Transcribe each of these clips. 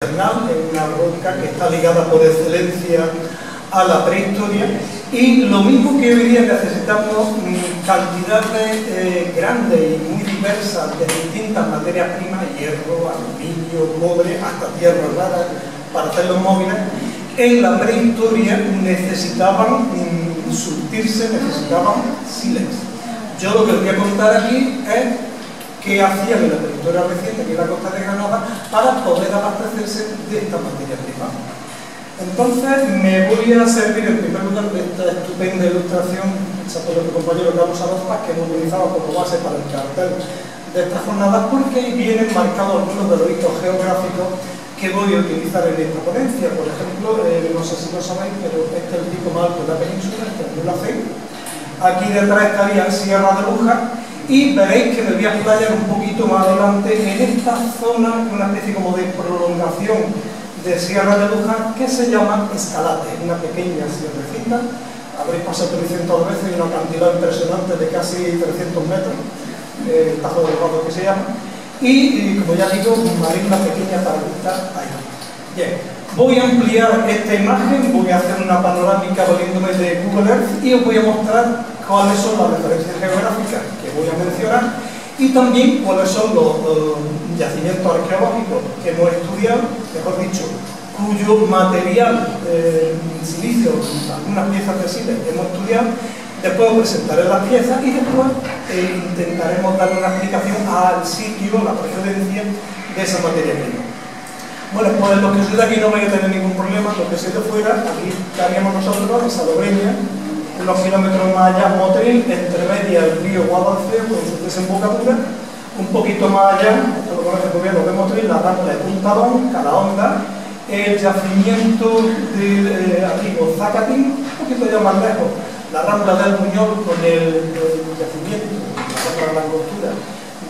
Es una roca que está ligada por excelencia a la prehistoria, y lo mismo que hoy día necesitamos cantidades grandes y muy diversas de distintas materias primas, hierro, aluminio, cobre, hasta tierras raras para hacer los móviles. En la prehistoria necesitaban surtirse, necesitaban sílex. Yo lo que les voy a contar aquí es qué hacían en la prehistoria reciente, que es la costa de Granada, para poder abastecerse de esta materia prima. Entonces me voy a servir en primer lugar de esta estupenda ilustración hecha por nuestro compañero Carlos Salazar, que hemos utilizado como base para el cartel de estas jornadas, porque ahí vienen marcados algunos de los hitos geográficos que voy a utilizar en esta ponencia. Por ejemplo, no sé si lo sabéis, pero este es el pico más alto de la península, este es el C. Aquí detrás estaría Sierra de Lújar, y veréis que me voy a explayar un poquito más adelante en esta zona, una especie como de prolongación de Sierra de Lújar, que se llama Escalate, una pequeña sierrecita. Habréis pasado por 100 veces, y una cantidad impresionante de casi 300 metros, el Tajo del Vado que se llama, y como ya digo, hay una pequeña tablita ahí. Bien, voy a ampliar esta imagen, voy a hacer una panorámica valiéndome de Google Earth, y os voy a mostrar cuáles son las referencias geográficas que voy a mencionar, y también cuáles son los yacimientos arqueológicos que hemos estudiado, mejor dicho, cuyo material silicio, algunas piezas de sílex hemos estudiado. Después os presentaré las piezas y después intentaremos dar una explicación al sitio, la procedencia de esa materia prima. Bueno, pues los que sois de aquí no vais a tener ningún problema. Los que sois de fuera, aquí estaríamos nosotros en Salobreña, unos kilómetros más allá Motril, entre media el río Guadalfeo con su desembocadura, un poquito más allá, esto lo conoce muy bien los de Motril, la rambla de Puntadón, Calahonda, el yacimiento de Arrigo Zacatín, un poquito ya más lejos, la rambla del Buñol con el yacimiento, la angostura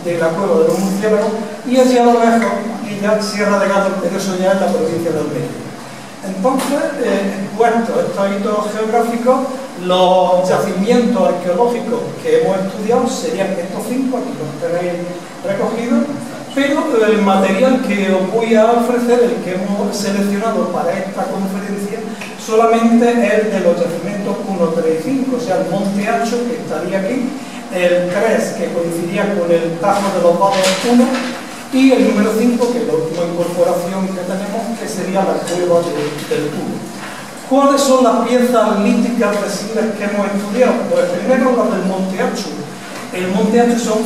de la cueva de los murciélagos, y allá a lo lejos, y ya Sierra de Gádor, pero eso ya es la provincia de Almería. Entonces, expuestos estos hitos geográficos, los yacimientos arqueológicos que hemos estudiado serían estos 5, aquí los tenéis recogidos, pero el material que os voy a ofrecer, el que hemos seleccionado para esta conferencia, solamente es el de los yacimientos 1, 3 y 5, o sea, el Monte Hacho, que estaría aquí, el 3, que coincidiría con el Tajo de los Vados 1, y el número 5, que es la última incorporación que tenemos, que sería la cueva del Tubo. ¿Cuáles son las piezas líticas de sílex que hemos estudiado? Pues primero las del Monte Hacho. El Monte Hacho son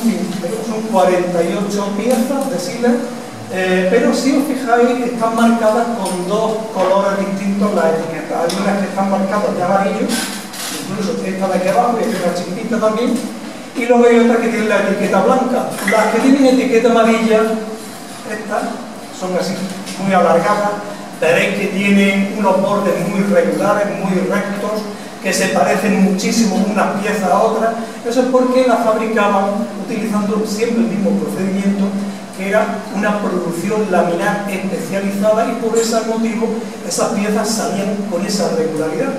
48 piezas de sílex, pero si os fijáis, están marcadas con dos colores distintos las etiquetas. Hay unas que están marcadas de amarillo, incluso esta de aquí abajo, y una chiquita también, y luego hay otras que tienen la etiqueta blanca. Las que tienen etiqueta amarilla, estas son así, muy alargadas. Veréis que tienen unos bordes muy regulares, muy rectos, que se parecen muchísimo unas piezas a otras. Eso es porque las fabricaban utilizando siempre el mismo procedimiento, que era una producción laminar especializada, y por ese motivo esas piezas salían con esa regularidad.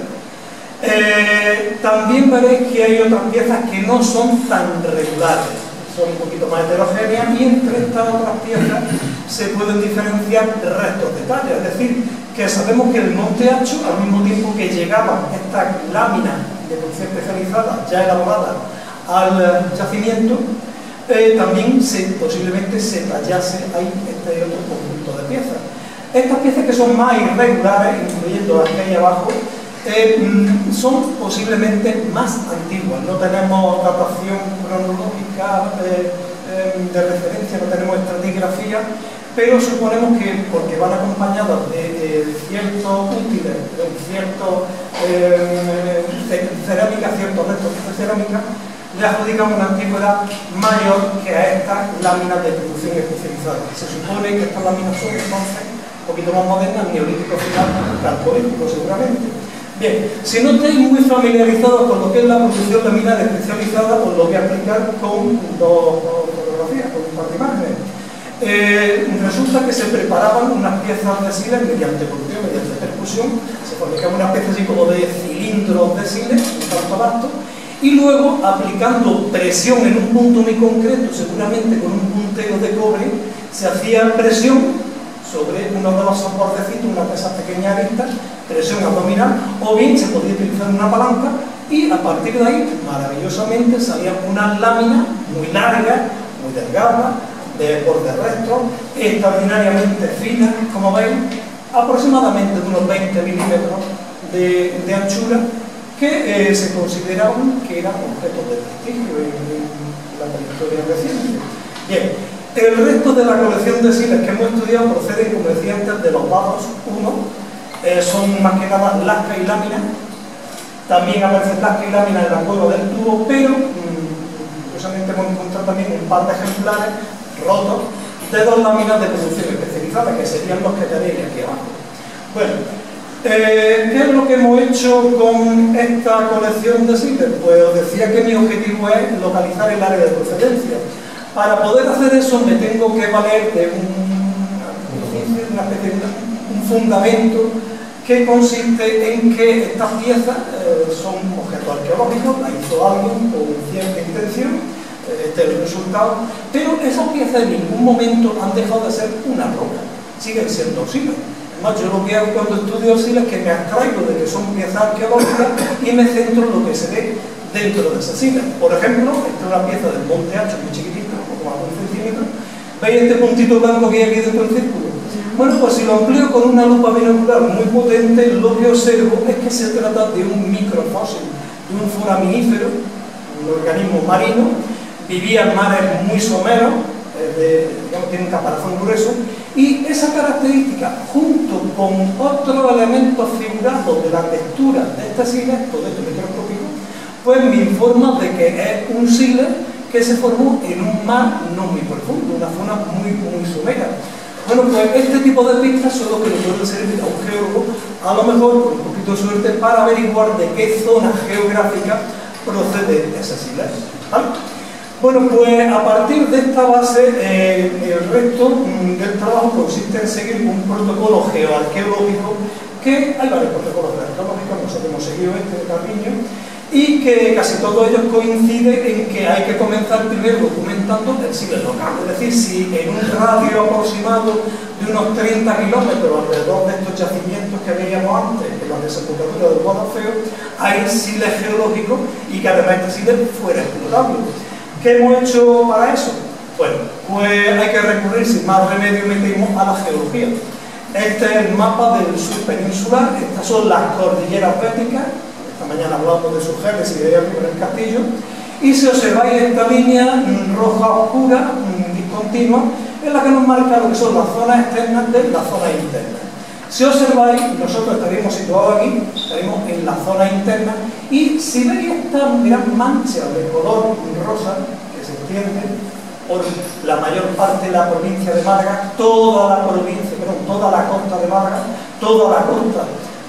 También veréis que hay otras piezas que no son tan regulares, son un poquito más heterogéneas, y entre estas otras piezas se pueden diferenciar restos de talla. Es decir, que sabemos que el Monte Hacho, al mismo tiempo que llegaban estas láminas de producción especializada ya elaboradas al yacimiento, también posiblemente se tallase ahí este otro conjunto de piezas. Estas piezas, que son más irregulares, incluyendo las que hay abajo, son posiblemente más antiguas. No tenemos datación cronológica de referencia, no tenemos estratigrafía, pero suponemos que, porque van acompañadas de ciertos útiles, de cierto cerámica, ciertos restos de cerámica, le adjudicamos una antigüedad mayor que a estas láminas de producción especializada. Se supone que estas láminas son entonces un poquito más modernas, neolítico final, calcolítico seguramente. Bien, si no estáis muy familiarizados con lo que es la producción laminar especializada, os lo voy a explicar con dos fotografías, con un par de imágenes. Resulta que se preparaban unas piezas de sílex mediante producción, mediante percusión. Se fabricaban unas piezas así como de cilindros de sílex, un tanto vasto, y luego, aplicando presión en un punto muy concreto, seguramente con un puntero de cobre, se hacía presión sobre uno de los bordecitos, una de esas pequeñas aristas, presión abdominal, o bien se podía utilizar una palanca y a partir de ahí, maravillosamente, salían unas láminas muy largas, muy delgadas, de borde recto, extraordinariamente finas, como veis, aproximadamente de unos 20 milímetros de anchura, que se consideraban que eran objetos de prestigio en la prehistoria reciente. Bien, el resto de la colección de siles que hemos estudiado proceden, como decía antes, de los vados 1, son más que nada lasca y lámina. También aparecen lasca y lámina en la cueva del tubo, pero curiosamente hemos encontrado también un par de ejemplares rotos de dos láminas de producción especializada, que serían los que tenéis aquí abajo. Bueno, ¿qué es lo que hemos hecho con esta colección de siles? Pues os decía que mi objetivo es localizar el área de procedencia. Para poder hacer eso me tengo que valer de un fundamento que consiste en que estas piezas son objetos arqueológicos, las hizo alguien con cierta intención, este es el resultado, pero esas piezas en ningún momento han dejado de ser una roca, siguen siendo siles. Además, yo lo que hago cuando estudio siles es que me abstraigo de que son piezas arqueológicas y me centro en lo que se ve dentro de esas siles. Por ejemplo, esta es una pieza del Monte Hacho, muy chiquitita, como a 1 centímetro. ¿Veis este puntito blanco que hay aquí dentro del círculo? Bueno, pues si lo amplío con una lupa binocular muy potente, lo que observo es que se trata de un microfósil, de un foraminífero, un organismo marino, vivía en mares muy someros, digamos, tiene un caparazón grueso, y esa característica, junto con otros elementos figurados de la textura de este sile, todo esto microscópico, pues me informa de que es un sile que se formó en un mar no muy profundo, una zona muy somera. Bueno, pues este tipo de pistas son los que le pueden servir a un geólogo, a lo mejor con un poquito de suerte, para averiguar de qué zona geográfica procede ese sile. ¿Vale? Bueno, pues a partir de esta base, el resto del trabajo consiste en seguir un protocolo geoarqueológico, que hay varios protocolos geoarqueológicos, nosotros hemos seguido este de Carriño, y que casi todos ellos coinciden en que hay que comenzar primero documentando el sile local. Es decir, si en un radio aproximado de unos 30 kilómetros alrededor de estos yacimientos que veíamos antes, en la desembocadura del Guadalfeo, hay sile geológico y que además este sile fuera explotable. ¿Qué hemos hecho para eso? Bueno, pues hay que recurrir sin más remedio a la geología. Este es el mapa del sur peninsular, estas son las cordilleras béticas. Esta mañana hablamos de su génesis de ahí arriba en el castillo, y si observáis esta línea roja oscura, discontinua, es la que nos marca lo que son las zonas externas de la zona interna. Si observáis, nosotros estaríamos situados aquí, estaríamos en la zona interna, y si veis esta gran mancha de color rosa que se extiende por la mayor parte de la provincia de Málaga, toda la costa de Málaga, toda la costa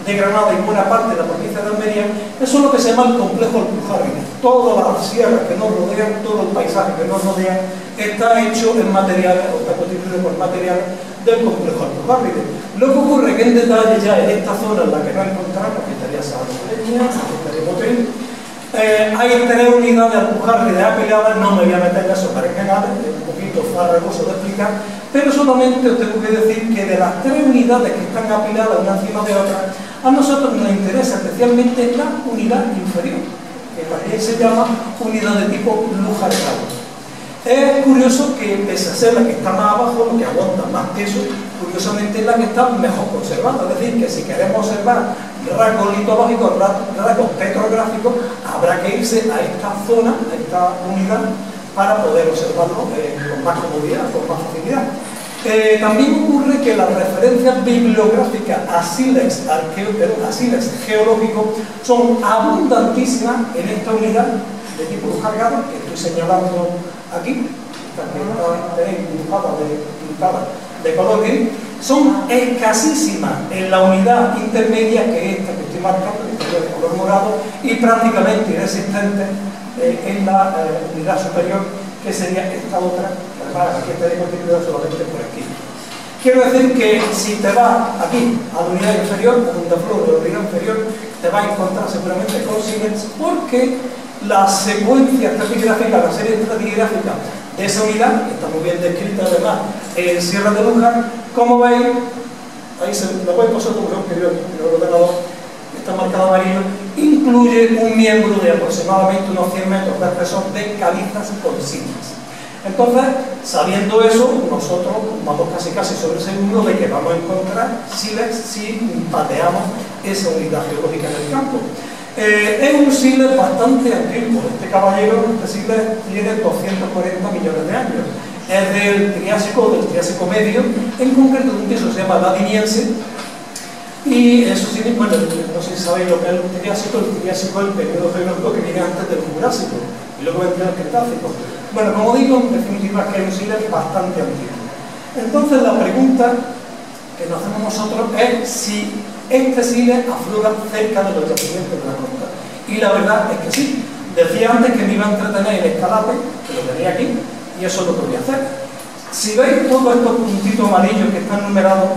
de Granada y buena parte de la provincia de Almería, eso es lo que se llama el complejo Alpujarra. Todas las sierras que nos rodean, todo el paisaje que nos rodea, está hecho en materiales, o está constituido por materiales del complejo Alpujarra. Lo que ocurre que en detalle ya en esta zona en la que nos encontramos, que estaría Salobreña, aquí estaría Motril, hay 3 unidades de alpujarras apiladas, no me voy a meter en eso para que nada, es un poquito farragoso de explicar, pero solamente os tengo que decir que de las 3 unidades que están apiladas una encima de otra, a nosotros nos interesa especialmente la unidad inferior, que también se llama unidad de tipo Lujarcado. Es curioso que, pese a ser la que está más abajo, lo que aguanta más peso, curiosamente es la que está mejor conservada. Es decir, que si queremos observar rasgos litológicos, rasgos petrográficos, habrá que irse a esta zona, a esta unidad, para poder observarlo con más comodidad, con más facilidad. También ocurre que las referencias bibliográficas a sílex geológicos son abundantísimas en esta unidad de tipo Lujarcado, que estoy señalando aquí, que tenéis pintada de color gris, son escasísimas en la unidad intermedia, que es esta que estoy marcando, que es de color morado, y prácticamente inexistentes en la unidad superior, que sería esta otra, además aquí estaría constituida solamente por aquí. Quiero decir que si te vas aquí a la unidad inferior, a un flor de la unidad inferior, te vas a encontrar seguramente con sílex, porque la secuencia estratigráfica, la serie estratigráfica de esa unidad, que está muy bien descrita además en Sierra de Lújar. Como veis, ahí la voy a pasar por ejemplo, que yo en el ordenador está marcado amarillo, incluye un miembro de aproximadamente unos 100 metros de espesor de calizas con siglas. Entonces, sabiendo eso, nosotros vamos casi sobre seguro de que vamos a encontrar sílex si pateamos esa unidad geológica en el campo. Es un sílex bastante antiguo. Este caballero, este sílex, tiene 240 millones de años. Es del Triásico medio, en concreto de un queso que se llama ladiniense. Y eso sí, bueno, no sé si sabéis lo que es el Triásico es el periodo geológico que viene antes del Jurásico, y luego vendrá el Cretácico. Bueno, como digo, en definitiva es que hay un sílex bastante antiguo. Entonces la pregunta que nos hacemos nosotros es si este sílex aflora cerca de los yacimientos de la costa. Y la verdad es que sí. Decía antes que me iba a entretener en Escalate, que lo tenía aquí, y eso es lo que voy a hacer. Si veis todos estos puntitos amarillos que están numerados,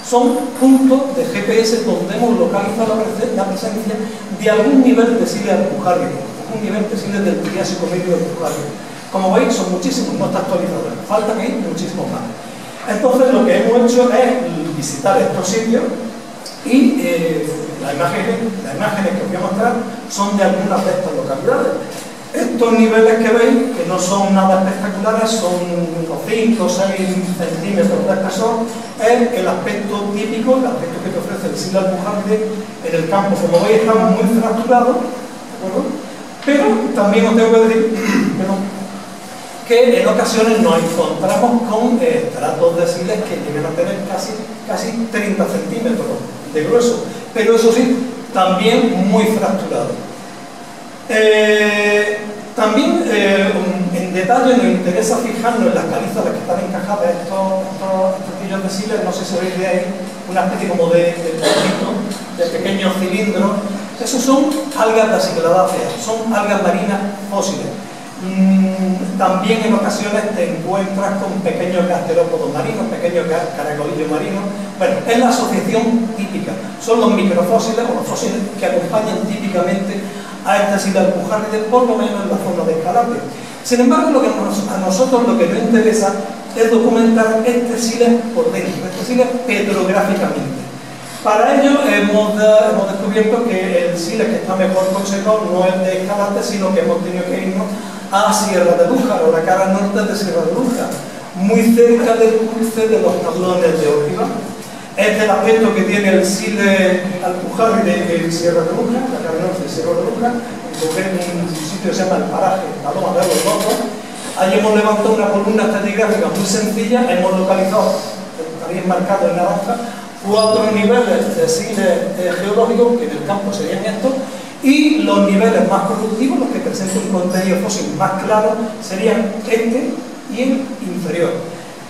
son puntos de GPS donde hemos localizado la presencia de algún nivel de sílex alpujarrico, algún nivel de sílex del Triásico medio alpujarrico. Como veis, son muchísimos, no está actualizado, faltan ahí muchísimos más. Entonces, lo que hemos hecho es visitar estos sitios y las imágenes que os voy a mostrar son de algunas de estas localidades. Estos niveles que veis, que no son nada espectaculares, son unos 5 o 6 centímetros de espesor, es el aspecto típico, el aspecto que te ofrece el sílex alpujarrico en el campo. Como veis, está muy fracturado, ¿de acuerdo? Pero también os tengo que decir que en ocasiones nos encontramos con estratos de sílex que llegan a tener casi 30 centímetros de grueso, pero eso sí, también muy fracturado. También en detalle nos interesa fijarnos en las calizas que están encajadas estos trocillos de sílex. No sé si veis de ahí una especie como de pequeños cilindros. Esos son algas daciladáceas, son algas marinas fósiles. También en ocasiones te encuentras con pequeños gasterópodos marinos, pequeños caracolillos marinos. Bueno, es la asociación típica, son los microfósiles o los fósiles que acompañan típicamente a este sílex alpujarrico, por lo menos en la zona de Escalate. Sin embargo, a nosotros lo que nos interesa es documentar este sílex por dentro, este sílex petrográficamente. Para ello hemos descubierto que el sílex que está mejor conservado no es de Escalate, sino que hemos tenido que irnos a Sierra de Lújar, o la cara norte de Sierra de Lújar, muy cerca del cruce de los tablones de Órbiga. Este es el aspecto que tiene el sílex alpujarrico de Sierra de Lújar, la cara norte de Sierra de Lújar, en un sitio que se llama el paraje, la Loma de los Locos. Allí hemos levantado una columna estratigráfica muy sencilla, hemos localizado, también marcado en naranja, 4 niveles de sílex geológicos, que en el campo serían estos, y los niveles más productivos, los que presentan un contenido fósil más claro, serían este y el inferior.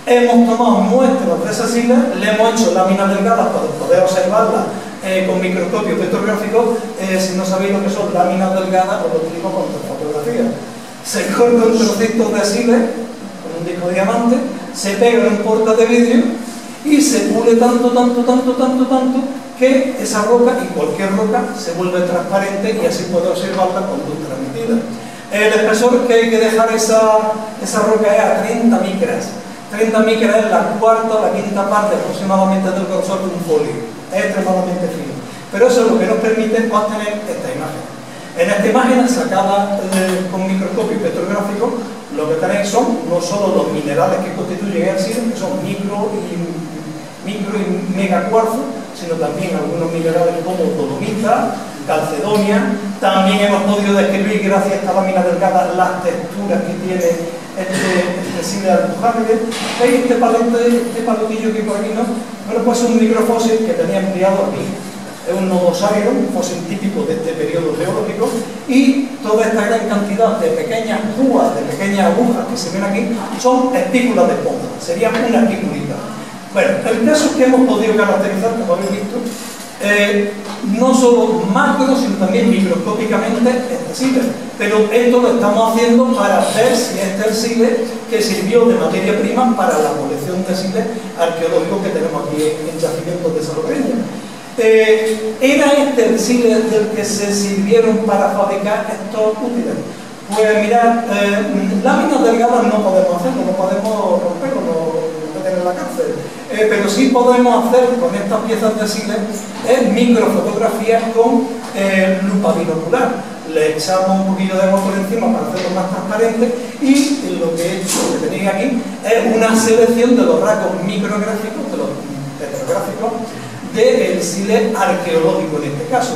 Hemos tomado muestras de ese sílex, le hemos hecho láminas delgadas para poder observarlas con microscopio petrográfico. Si no sabéis lo que son láminas delgadas, os lo explico con fotografía. Se corta un trocito de sílex con un disco de diamante, se pega en un porta de vidrio y se pule tanto que esa roca y cualquier roca se vuelve transparente y así puede observarla con luz transmitida. El espesor que hay que dejar esa roca es a 30 micras. 30 micras es la cuarta o la quinta parte aproximadamente del grosor de un folio. Es extremadamente fino. Pero eso es lo que nos permite obtener esta imagen. En esta imagen sacada con microscopio petrográfico, lo que tenéis son no solo los minerales que constituyen el sílex, que son micro y megacuarzo, sino también algunos minerales como dolomita, calcedonia. También hemos podido describir, gracias a esta lámina delgada, las texturas que tiene este sílex alpujarrico. ¿Veis este palotillo que por aquí no? Bueno, pues es un microfósil que tenía empleado aquí. Es un nodosáurido, un fósil típico de este periodo geológico, y toda esta gran cantidad de pequeñas púas, de pequeñas agujas que se ven aquí, son espículas de esponja, serían una espiculita. Bueno, el caso es que hemos podido caracterizar, como habéis visto, no solo macro, sino también microscópicamente este sílex. Pero esto lo estamos haciendo para ver si este es el sílex que sirvió de materia prima para la colección de sílex arqueológicos que tenemos aquí en yacimientos de Salobreña. ¿Era este el sílex del que se sirvieron para fabricar estos útiles? Pues mirad, láminas delgadas no podemos hacerlo, no podemos romperlo, no meter en la cárcel. Pero sí podemos hacer con estas piezas de sílex microfotografías con lupa binocular. Le echamos un poquillo de agua por encima para hacerlo más transparente y lo que he hecho, lo que tenéis aquí, es una selección de los rasgos micrográficos, de los petrográficos, del sílex arqueológico en este caso.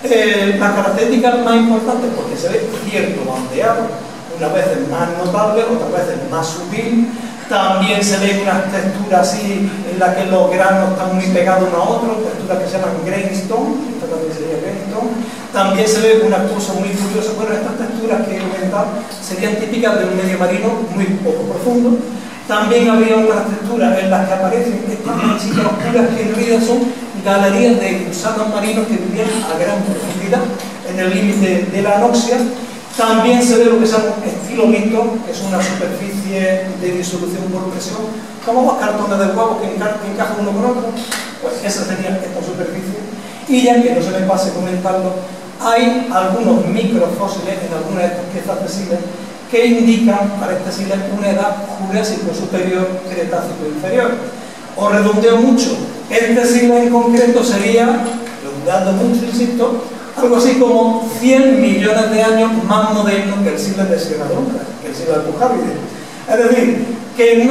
Las características más importantes, porque se ve cierto bandeado, unas veces más notable, otras veces más sutil. También se ve unas texturas así en las que los granos están muy pegados unos a otros, texturas que se llaman grainstone, esta también sería grainstone. También se ve una cosa muy curiosa, bueno, estas texturas que he comentado serían típicas de un medio marino muy poco profundo. También habría otras texturas en las que aparecen estas manchitas oscuras que en realidad son galerías de gusanos marinos que vivían a gran profundidad en el límite de la anoxia. También se ve lo que se llama estilolito, que es una superficie de disolución por presión, como dos cartones de huevos que encajan uno con otro. Pues esa sería esta superficie. Y ya que no se me pase comentarlo, hay algunos microfósiles en algunas de estas piezas de sílex que indican para este sílex una edad Jurásico superior, Cretácico inferior. Os redondeo mucho, este sílex en concreto sería, redondeando mucho, insisto, algo así como 100 millones de años más moderno que el sílex de Sierra de Londres, que el sílex alpujaride. Es decir, que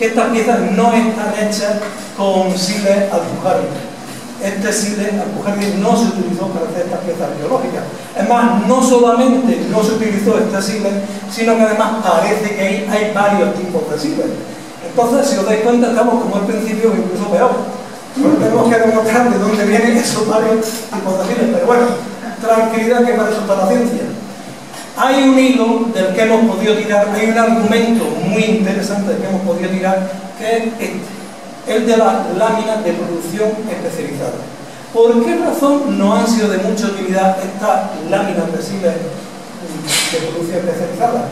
estas piezas no están hechas con sílex alpujaride. Este sílex alpujaride no se utilizó para hacer estas piezas arqueológicas. Es más, no solamente no se utilizó este sílex, sino que además parece que hay varios tipos de sílex. Entonces, si os dais cuenta, estamos como al principio, incluso peor. Tenemos que demostrar de dónde vienen esos varios tipos de sílex. Pero bueno, tranquilidad, que para eso está la ciencia. Hay un hilo del que hemos podido tirar, hay un argumento muy interesante del que hemos podido tirar, que es este. El de las láminas de producción especializada. ¿Por qué razón no han sido de mucha utilidad estas láminas de sílex de producción especializada?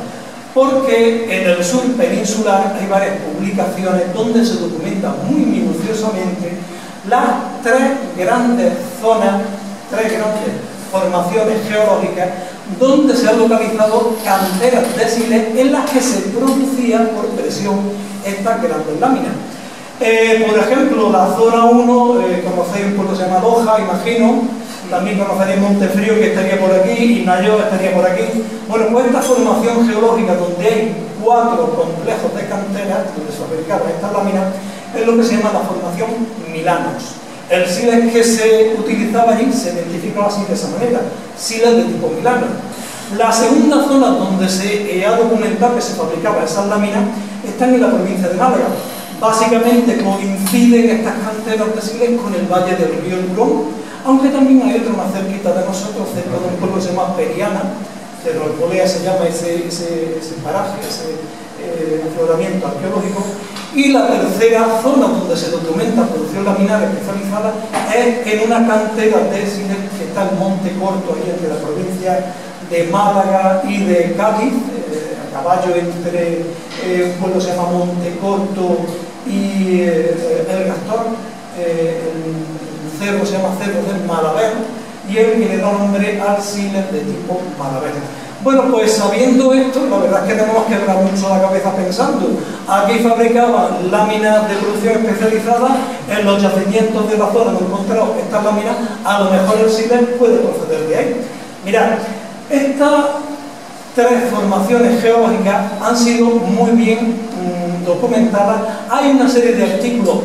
Porque en el sur peninsular hay varias publicaciones donde se documentan muy minuciosamente las tres grandes zonas, tres grandes formaciones geológicas donde se han localizado canteras de sílex en las que se producían por presión estas grandes láminas. Por ejemplo, la zona 1, conocéis un pueblo que se llama Loja, imagino, también conoceréis Montefrío, que estaría por aquí, y Nayo estaría por aquí. Bueno, pues esta formación geológica donde hay 4 complejos de canteras, donde se fabricaban estas láminas, es lo que se llama la formación Milanos. El sílex que se utilizaba allí se identificaba así de esa manera, sílex de tipo Milano. La segunda zona donde se ha documentado que se fabricaban esas láminas está en la provincia de Málaga. Básicamente coinciden estas canteras de sílex con el valle del río Turón, aunque también hay otro más cerquita de nosotros, cerca de un pueblo que se llama Periana, Cerro se llama ese paraje, ese afloramiento arqueológico. Y la tercera zona donde se documenta producción laminar especializada es en una cantera de sílex que está en Monte Corto, ahí entre la provincia de Málaga y de Cádiz, a caballo entre un pueblo que se llama Monte Corto y el Gastor. El cerro se llama Cerro del Malaver y es el que le da nombre al sílex de tipo Malaver. Bueno, pues sabiendo esto, la verdad es que tenemos que quebrar mucho la cabeza pensando. Aquí fabricaban láminas de producción especializada, en los yacimientos de la zona donde encontramos estas láminas, a lo mejor el sílex puede proceder de ahí. Mirad, estas tres formaciones geológicas han sido muy bien documentadas. Hay una serie de artículos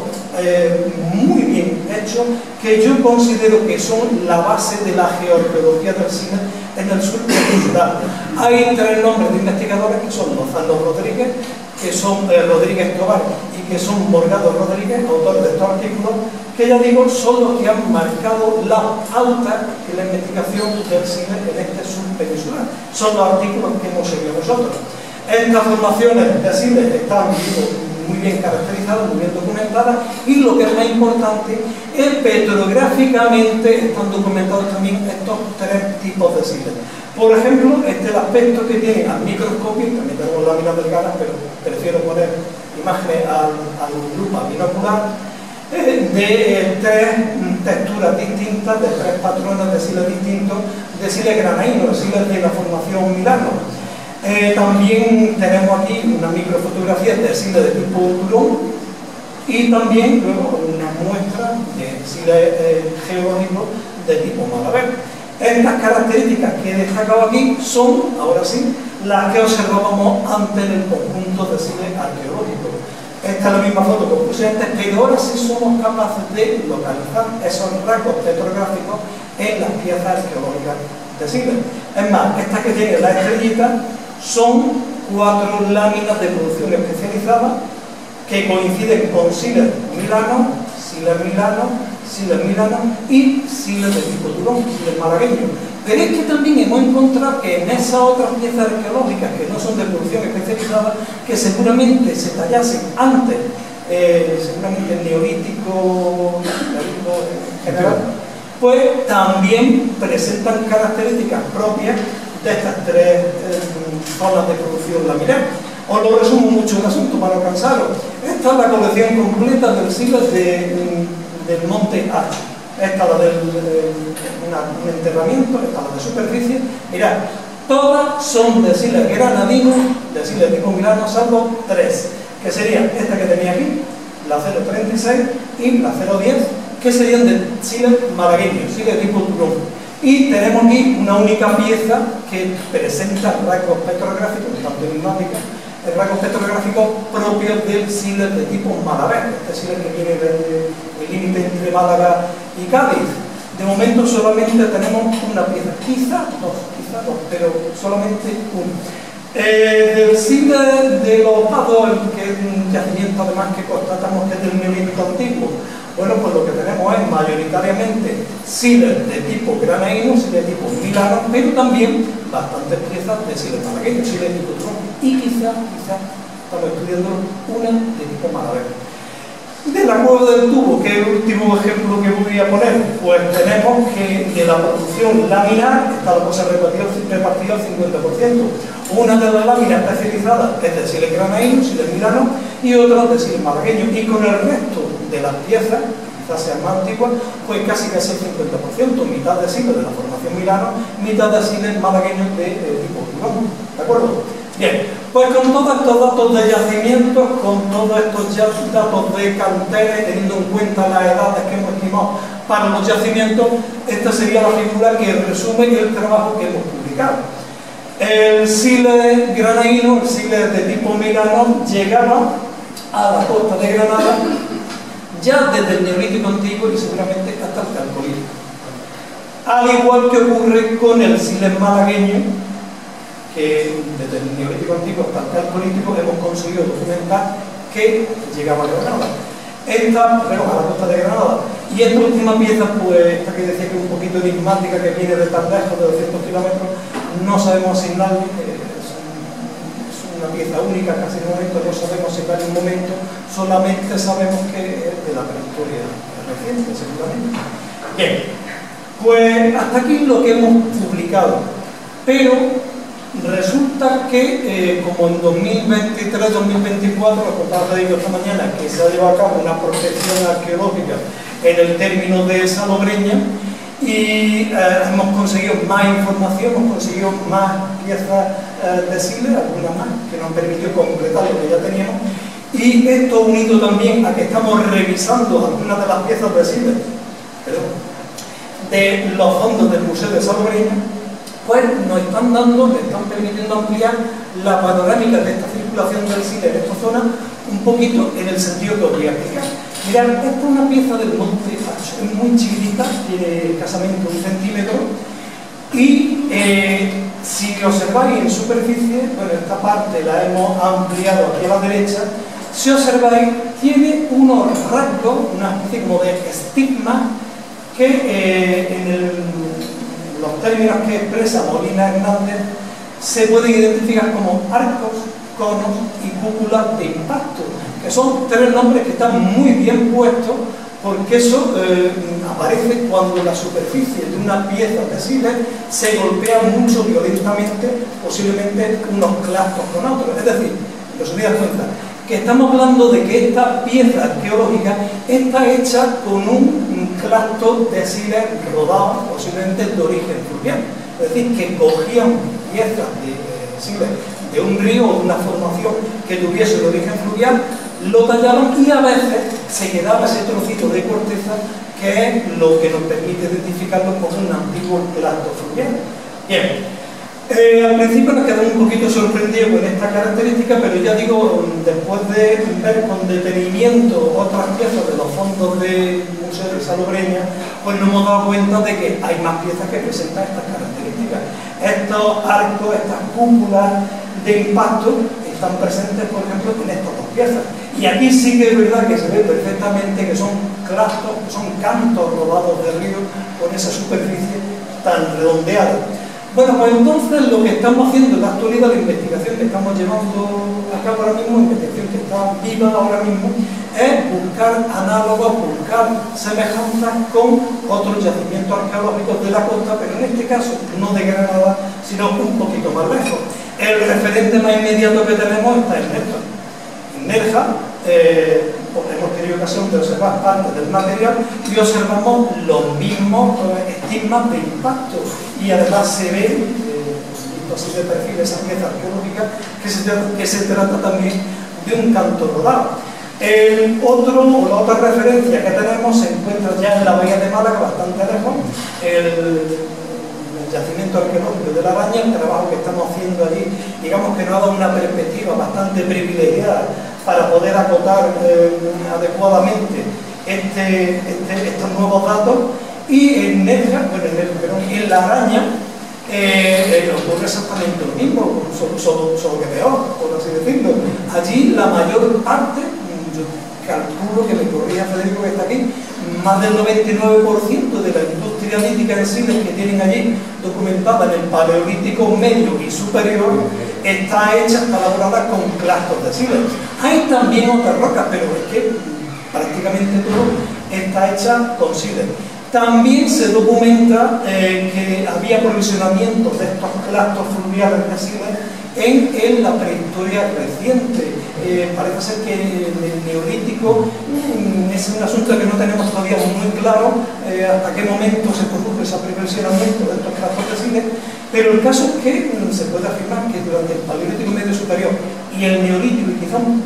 muy bien hechos que yo considero que son la base de la geoarqueología del sílex en el sur peninsular. Hay 3 nombres de investigadores que son Lozano Rodríguez, que son Rodríguez Tobar y que son Morgado Rodríguez, autores de estos artículos, que ya digo son los que han marcado la alta en la investigación del sílex en este sur peninsular. Son los artículos que hemos seguido nosotros. Estas formaciones de sílex están muy bien caracterizadas, muy bien documentadas, y lo que es más importante es petrográficamente están documentados también estos 3 tipos de sílex. Por ejemplo, este es el aspecto que tiene al microscopio, también tenemos láminas delgadas, pero prefiero poner imágenes a lupa binocular, de 3 texturas distintas, de 3 patrones de siles distintos, de siles granaínos, de siles de la formación Milano. También tenemos aquí una microfotografía de siles de tipo turón y también luego una muestra de siles geológicos de tipo Malaver. Estas características que he destacado aquí son, ahora sí, las que observábamos antes en el conjunto de siles arqueológicos. Esta es la misma foto que puse antes, pero ahora sí somos capaces de localizar esos rasgos petrográficos en las piezas arqueológicas de siles. Es más, estas que tienen la estrellita son 4 láminas de producción especializada que coinciden con siles milanos, y siles de tipo turón, siles malagueños. Pero es que también hemos encontrado que en esas otras piezas arqueológicas que no son de producción especializada, que seguramente se tallasen antes, seguramente el neolítico en general, pues también presentan características propias de estas 3 zonas de producción laminar. Os lo resumo mucho el asunto para no cansaros. Esta es la colección completa del siles del Monte Archo. Esta es la del un enterramiento, esta es la de superficie. Mirad, todas son de siles granadinos, de siles de tipo Milano, salvo 3, que serían esta que tenía aquí, la 036 y la 010, que serían de siles malagueños, siles de tipo turón. Y tenemos aquí una única pieza que presenta rasgos petrográficos, tanto enigmáticos, rasgos petrográficos propios del siles de tipo Malaver, este siles que viene del límite entre Málaga y Cádiz. De momento solamente tenemos una pieza, quizá dos, pero solamente una. Del siles de los Pados, que es un yacimiento además que constatamos que es del Neolítico antiguo, bueno, pues lo que tenemos es mayoritariamente siles de tipo granaíno, siles de tipo milano, pero también bastantes piezas de siles malagueños, siles de tipo turón, y quizá estamos estudiando una de tipo Malaver. De la cueva del tubo, que es el último ejemplo que voy a poner, pues tenemos que de la producción laminar está la cosa repartida al 50%. Una de las láminas especializadas es de siles granaínos, siles milanos, y otra de siles malagueños. Y con el resto de las piezas, quizás sean más antiguas, pues casi el 50%, mitad de siles de la formación milano, mitad de siles malagueños de tipo turón. ¿De acuerdo? Bien, pues con todos estos datos de yacimientos, con todos estos datos de canteras, teniendo en cuenta las edades que hemos estimado para los yacimientos, esta sería la figura que resume el trabajo que hemos publicado. El siles granaíno, el siles de tipo milano, llegaba a la costa de Granada ya desde el Neolítico antiguo y seguramente hasta el Calcolítico. Al igual que ocurre con el siles malagueño, que desde el Neolítico antiguo hasta el Calcolítico hemos conseguido documentar que llegaba a Granada. Esta, a la costa de Granada. Y esta última pieza, pues esta que decía que es un poquito enigmática, que viene de tan lejos, de 200 kilómetros, no sabemos asignarle, es una pieza única, casi en un momento no sabemos asignarle un momento, solamente sabemos que es de la prehistoria reciente, seguramente. Bien, pues hasta aquí lo que hemos publicado, pero resulta que, como en 2023-2024, lo contaba Federico esta mañana, que se ha llevado a cabo una prospección arqueológica en el término de Salobreña y hemos conseguido más información, hemos conseguido más piezas de siles, algunas más, que nos han permitido completar lo que ya teníamos, y esto unido también a que estamos revisando algunas de las piezas de siles de los fondos del Museo de Salobreña, pues nos están permitiendo ampliar la panorámica de esta circulación del sile en esta zona un poquito en el sentido que os voy a explicar. Mirad, esta es una pieza del Monte Archo, es muy chiquitita, tiene escasamente 1 centímetro, y si observáis en superficie, bueno, esta parte la hemos ampliado aquí a la derecha, si observáis, tiene unos rasgos, una especie como de estigma, que los términos que expresa Molina Hernández se pueden identificar como arcos, conos y cúpulas de impacto, que son 3 nombres que están muy bien puestos porque eso aparece cuando la superficie de una pieza de siles se golpea mucho violentamente, posiblemente unos clastos con otros. Es decir, que os dais cuenta que estamos hablando de que esta pieza arqueológica está hecha con un clastos de siles rodados, posiblemente de origen fluvial. Es decir, que cogían piezas de siles de un río o de una formación que tuviese el origen fluvial, lo tallaban y a veces se quedaba ese trocito de corteza que es lo que nos permite identificarlo como un antiguo clasto fluvial. Bien, al principio nos quedamos un poquito sorprendidos con esta característica, pero ya digo, después de ver con detenimiento otras piezas de los fondos del Museo de Salobreña, pues nos hemos dado cuenta de que hay más piezas que presentan estas características. Estos arcos, estas cúpulas de impacto están presentes, por ejemplo, en estas dos piezas. Y aquí sí que es verdad que se ve perfectamente que son clastos, que son cantos rodados de río con esa superficie tan redondeada. Bueno, pues entonces lo que estamos haciendo en la actualidad, la investigación que estamos llevando a cabo ahora mismo, investigación que está viva ahora mismo, es buscar análogos, buscar semejanzas con otros yacimientos arqueológicos de la costa, pero en este caso no de Granada, sino un poquito más lejos. El referente más inmediato que tenemos está en Nerja. En Nerja hemos tenido ocasión de observar parte del material y observamos los mismos estigmas de impacto, y además se ve, visto así de perfil, esa pieza arqueológica, que se trata también de un canto rodado. La otra referencia que tenemos se encuentra ya en la bahía de Málaga, bastante lejos, el yacimiento arqueológico de la Araña. El trabajo que estamos haciendo allí, digamos que nos ha dado una perspectiva bastante privilegiada para poder acotar adecuadamente estos nuevos datos. Y en Nerja, en la Araña, ocurre exactamente lo mismo, solo que peor, por así decirlo. Allí la mayor parte, yo calculo que me corrija Federico que está aquí, más del 99% de la industria lítica de siles que tienen allí documentada en el Paleolítico medio y superior está hecha, está elaborada con clastos de siles. Hay también otras rocas, pero es que prácticamente todo está hecha con siles. También se documenta que había provisionamiento de estos clastos fluviales de siles en la prehistoria reciente. Parece ser que el neolítico es un asunto que no tenemos todavía muy claro hasta qué momento se produjo ese aprovisionamiento de estos clastos de siles, pero el caso es que se puede afirmar que durante el Paleolítico medio superior y el neolítico, y quizá un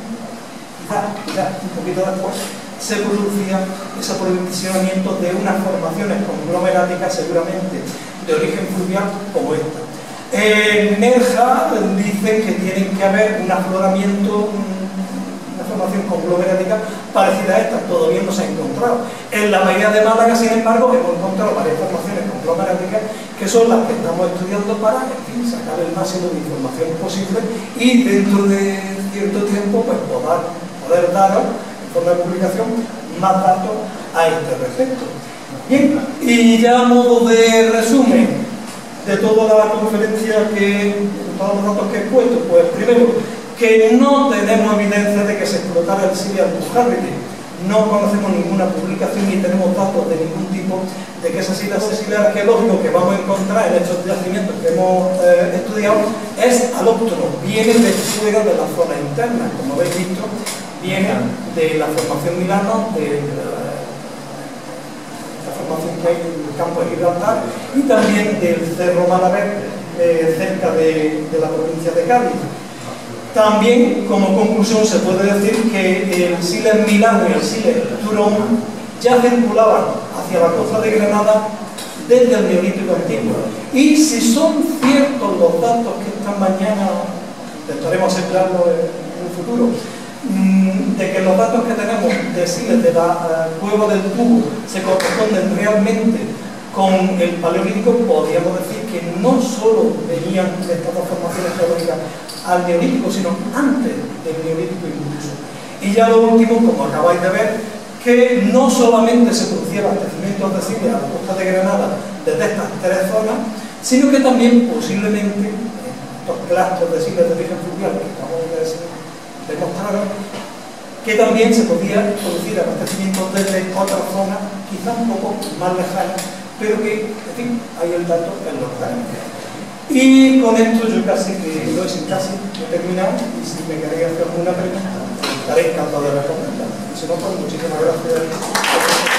poquito después, se producía ese aprovisionamiento de unas formaciones conglomeráticas, seguramente de origen fluvial, como esta. En Nerja dicen que tienen que haber un afloramiento, una formación conglomerática parecida a esta, todavía no se ha encontrado. En la bahía de Málaga, sin embargo, hemos encontrado varias formaciones conglomeráticas que son las que estamos estudiando para, en fin, sacar el máximo de información posible y dentro de cierto tiempo pues poder daros en forma de publicación más datos a este respecto. Bien, y ya a modo de resumen de toda la conferencia, todos los datos que he puesto, pues primero, que no tenemos evidencia de que se explotara el Siria Almujarriti. No conocemos ninguna publicación ni tenemos datos de ningún tipo de que ese sitio arqueológico que vamos a encontrar en estos yacimientos que hemos estudiado es alóctono, viene de fuera de la zona interna, como habéis visto, viene de la formación Milano, de la formación que hay en el campo de Gibraltar y también del Cerro Malaver, cerca de la provincia de Cádiz. También, como conclusión, se puede decir que el Siles Milano y el Siles Turón ya circulaban hacia la costa de Granada desde el Neolítico Antiguo. Y si son ciertos los datos que esta mañana intentaremos aceptarlo en el futuro, de que los datos que tenemos de Siles de la cueva del Tubo se corresponden realmente con el Paleolítico, podríamos decir que no solo venían estas dos formaciones geológicas al Neolítico, sino antes del Neolítico incluso. Y ya lo último, como acabáis de ver, que no solamente se producían abastecimientos de Siles a la costa de Granada desde estas tres zonas, sino que también posiblemente estos clastos de Siles de origen fluvial que acabamos de demostrar, que también se podía producir abastecimientos desde otras zonas, quizás un poco más lejanas, pero que, en fin, hay el dato en los planes. Y con esto yo casi he terminado, y si me queréis hacer alguna pregunta, estaré encantado de responderla. Si no, pues muchísimas gracias.